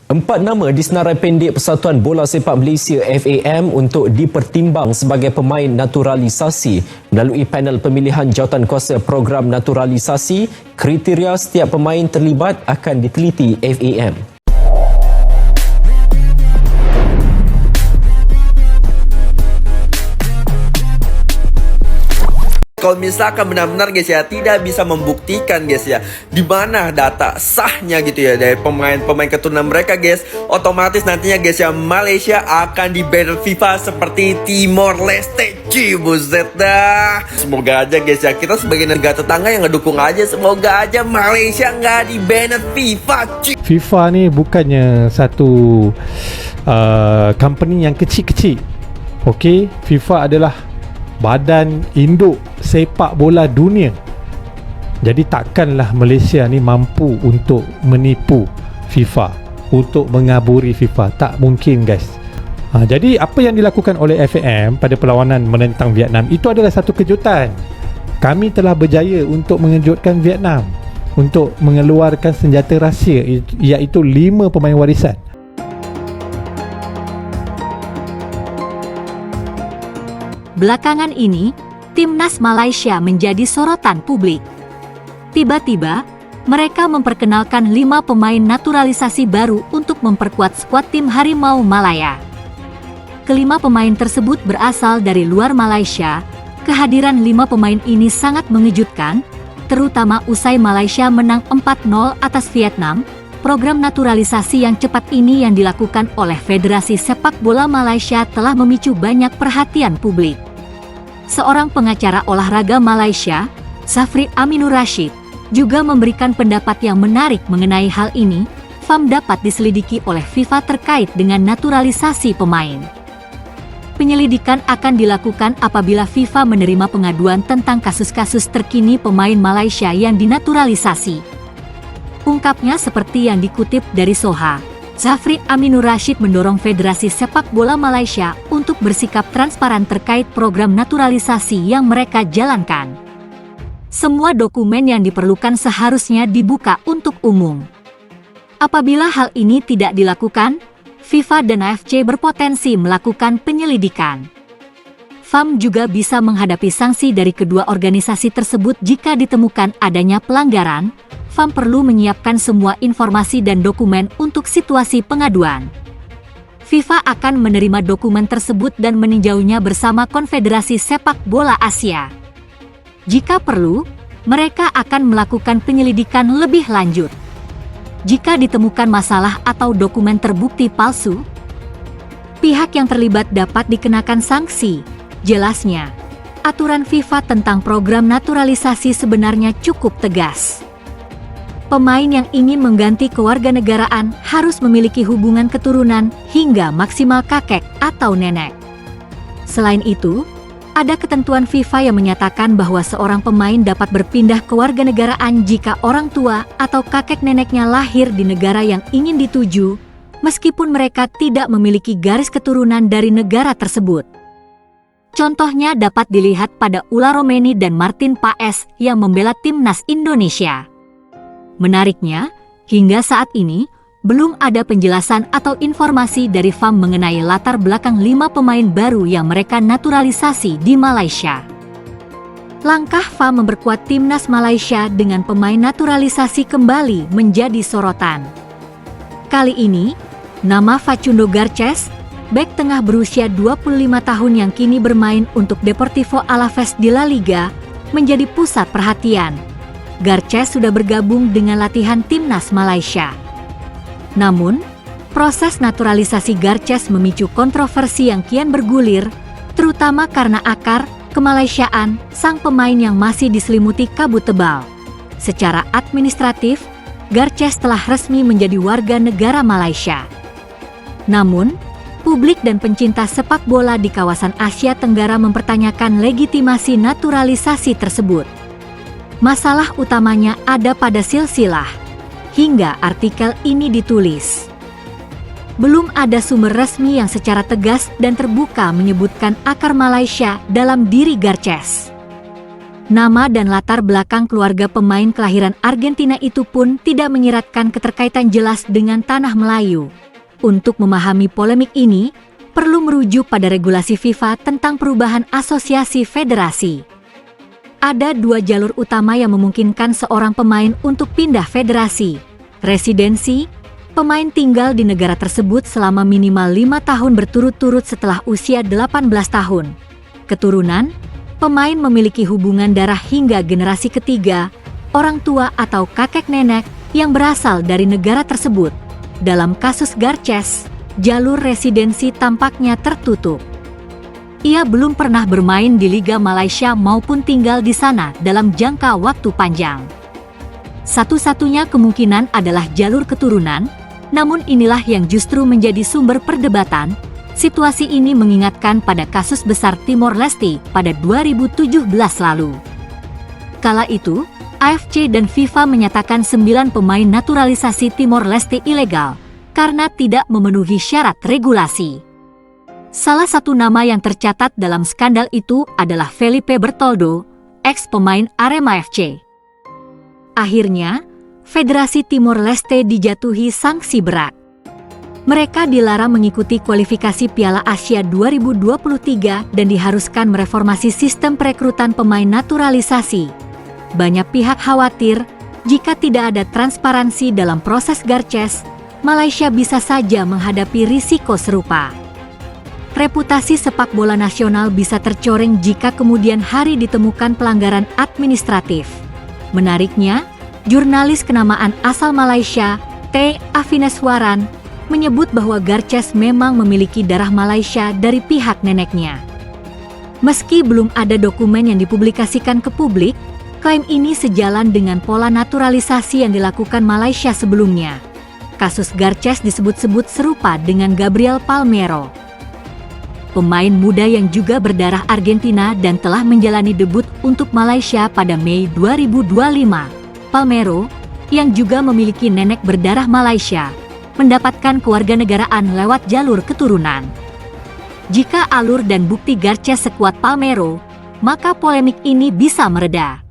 Empat nama disenarai pendek Persatuan Bola Sepak Malaysia FAM untuk dipertimbang sebagai pemain naturalisasi melalui panel pemilihan jawatankuasa program naturalisasi. Kriteria setiap pemain terlibat akan diteliti FAM. Kalau misalkan benar-benar guys ya tidak bisa membuktikan guys ya di mana data sahnya gitu ya dari pemain-pemain keturunan mereka guys, otomatis nantinya guys ya Malaysia akan di-ban FIFA seperti Timor Leste. Buset dah. Semoga aja guys ya kita sebagai negara tetangga yang ngedukung aja, semoga aja Malaysia nggak di-ban FIFA. FIFA ni bukannya satu company yang kecil-kecil. Okey, FIFA adalah badan induk sepak bola dunia. Jadi takkanlah Malaysia ni mampu untuk menipu FIFA, untuk mengaburi FIFA. Tak mungkin guys. Jadi apa yang dilakukan oleh FAM pada perlawanan menentang Vietnam itu adalah satu kejutan. Kami telah berjaya untuk mengejutkan Vietnam untuk mengeluarkan senjata rahsia, iaitu 5 pemain warisan. Belakangan ini, Timnas Malaysia menjadi sorotan publik. Tiba-tiba, mereka memperkenalkan 5 pemain naturalisasi baru untuk memperkuat skuad tim Harimau Malaya. Kelima pemain tersebut berasal dari luar Malaysia. Kehadiran 5 pemain ini sangat mengejutkan, terutama usai Malaysia menang 4-0 atas Vietnam. Program naturalisasi yang cepat ini yang dilakukan oleh Federasi Sepak Bola Malaysia telah memicu banyak perhatian publik. Seorang pengacara olahraga Malaysia, Zafri Aminur Rashid, juga memberikan pendapat yang menarik mengenai hal ini. FAM dapat diselidiki oleh FIFA terkait dengan naturalisasi pemain. Penyelidikan akan dilakukan apabila FIFA menerima pengaduan tentang kasus-kasus terkini pemain Malaysia yang dinaturalisasi. Ungkapnya seperti yang dikutip dari Soha. Zafri Aminur Rashid mendorong Federasi Sepak Bola Malaysia untuk bersikap transparan terkait program naturalisasi yang mereka jalankan. Semua dokumen yang diperlukan seharusnya dibuka untuk umum. Apabila hal ini tidak dilakukan, FIFA dan AFC berpotensi melakukan penyelidikan. FAM juga bisa menghadapi sanksi dari kedua organisasi tersebut jika ditemukan adanya pelanggaran. FAM perlu menyiapkan semua informasi dan dokumen untuk situasi pengaduan. FIFA akan menerima dokumen tersebut dan meninjaunya bersama Konfederasi Sepak Bola Asia. Jika perlu, mereka akan melakukan penyelidikan lebih lanjut. Jika ditemukan masalah atau dokumen terbukti palsu, pihak yang terlibat dapat dikenakan sanksi. Jelasnya, aturan FIFA tentang program naturalisasi sebenarnya cukup tegas. Pemain yang ingin mengganti kewarganegaraan harus memiliki hubungan keturunan hingga maksimal kakek atau nenek. Selain itu, ada ketentuan FIFA yang menyatakan bahwa seorang pemain dapat berpindah kewarganegaraan jika orang tua atau kakek neneknya lahir di negara yang ingin dituju, meskipun mereka tidak memiliki garis keturunan dari negara tersebut. Contohnya dapat dilihat pada Ula Romeni dan Martin Paes yang membela timnas Indonesia. Menariknya, hingga saat ini, belum ada penjelasan atau informasi dari FAM mengenai latar belakang 5 pemain baru yang mereka naturalisasi di Malaysia. Langkah FAM memperkuat timnas Malaysia dengan pemain naturalisasi kembali menjadi sorotan. Kali ini, nama Facundo Garces, bek tengah berusia 25 tahun yang kini bermain untuk Deportivo Alavés di La Liga, menjadi pusat perhatian. Garces sudah bergabung dengan latihan timnas Malaysia. Namun, proses naturalisasi Garces memicu kontroversi yang kian bergulir, terutama karena akar kemalaysiaan sang pemain yang masih diselimuti kabut tebal. Secara administratif, Garces telah resmi menjadi warga negara Malaysia. Namun, publik dan pencinta sepak bola di kawasan Asia Tenggara mempertanyakan legitimasi naturalisasi tersebut. Masalah utamanya ada pada silsilah, hingga artikel ini ditulis. Belum ada sumber resmi yang secara tegas dan terbuka menyebutkan akar Malaysia dalam diri Garces. Nama dan latar belakang keluarga pemain kelahiran Argentina itu pun tidak menyiratkan keterkaitan jelas dengan tanah Melayu. Untuk memahami polemik ini, perlu merujuk pada regulasi FIFA tentang perubahan asosiasi federasi. Ada dua jalur utama yang memungkinkan seorang pemain untuk pindah federasi. Residensi, pemain tinggal di negara tersebut selama minimal 5 tahun berturut-turut setelah usia 18 tahun. Keturunan, pemain memiliki hubungan darah hingga generasi ketiga, orang tua atau kakek nenek yang berasal dari negara tersebut. Dalam kasus Garces, jalur residensi tampaknya tertutup. Ia belum pernah bermain di Liga Malaysia maupun tinggal di sana dalam jangka waktu panjang. Satu-satunya kemungkinan adalah jalur keturunan, namun inilah yang justru menjadi sumber perdebatan. Situasi ini mengingatkan pada kasus besar Timor Leste pada 2017 lalu. Kala itu, AFC dan FIFA menyatakan 9 pemain naturalisasi Timor Leste ilegal karena tidak memenuhi syarat regulasi. Salah satu nama yang tercatat dalam skandal itu adalah Felipe Bertoldo, ex-pemain Arema FC. Akhirnya, Federasi Timor Leste dijatuhi sanksi berat. Mereka dilarang mengikuti kualifikasi Piala Asia 2023 dan diharuskan mereformasi sistem perekrutan pemain naturalisasi. Banyak pihak khawatir, jika tidak ada transparansi dalam proses Garces, Malaysia bisa saja menghadapi risiko serupa. Reputasi sepak bola nasional bisa tercoreng jika kemudian hari ditemukan pelanggaran administratif. Menariknya, jurnalis kenamaan asal Malaysia, T. Afineswaran, menyebut bahwa Garces memang memiliki darah Malaysia dari pihak neneknya. Meski belum ada dokumen yang dipublikasikan ke publik, klaim ini sejalan dengan pola naturalisasi yang dilakukan Malaysia sebelumnya. Kasus Garces disebut-sebut serupa dengan Gabriel Palmeiro, pemain muda yang juga berdarah Argentina dan telah menjalani debut untuk Malaysia pada Mei 2025. Palmeiro, yang juga memiliki nenek berdarah Malaysia, mendapatkan kewarganegaraan lewat jalur keturunan. Jika alur dan bukti Garces sekuat Palmeiro, maka polemik ini bisa mereda.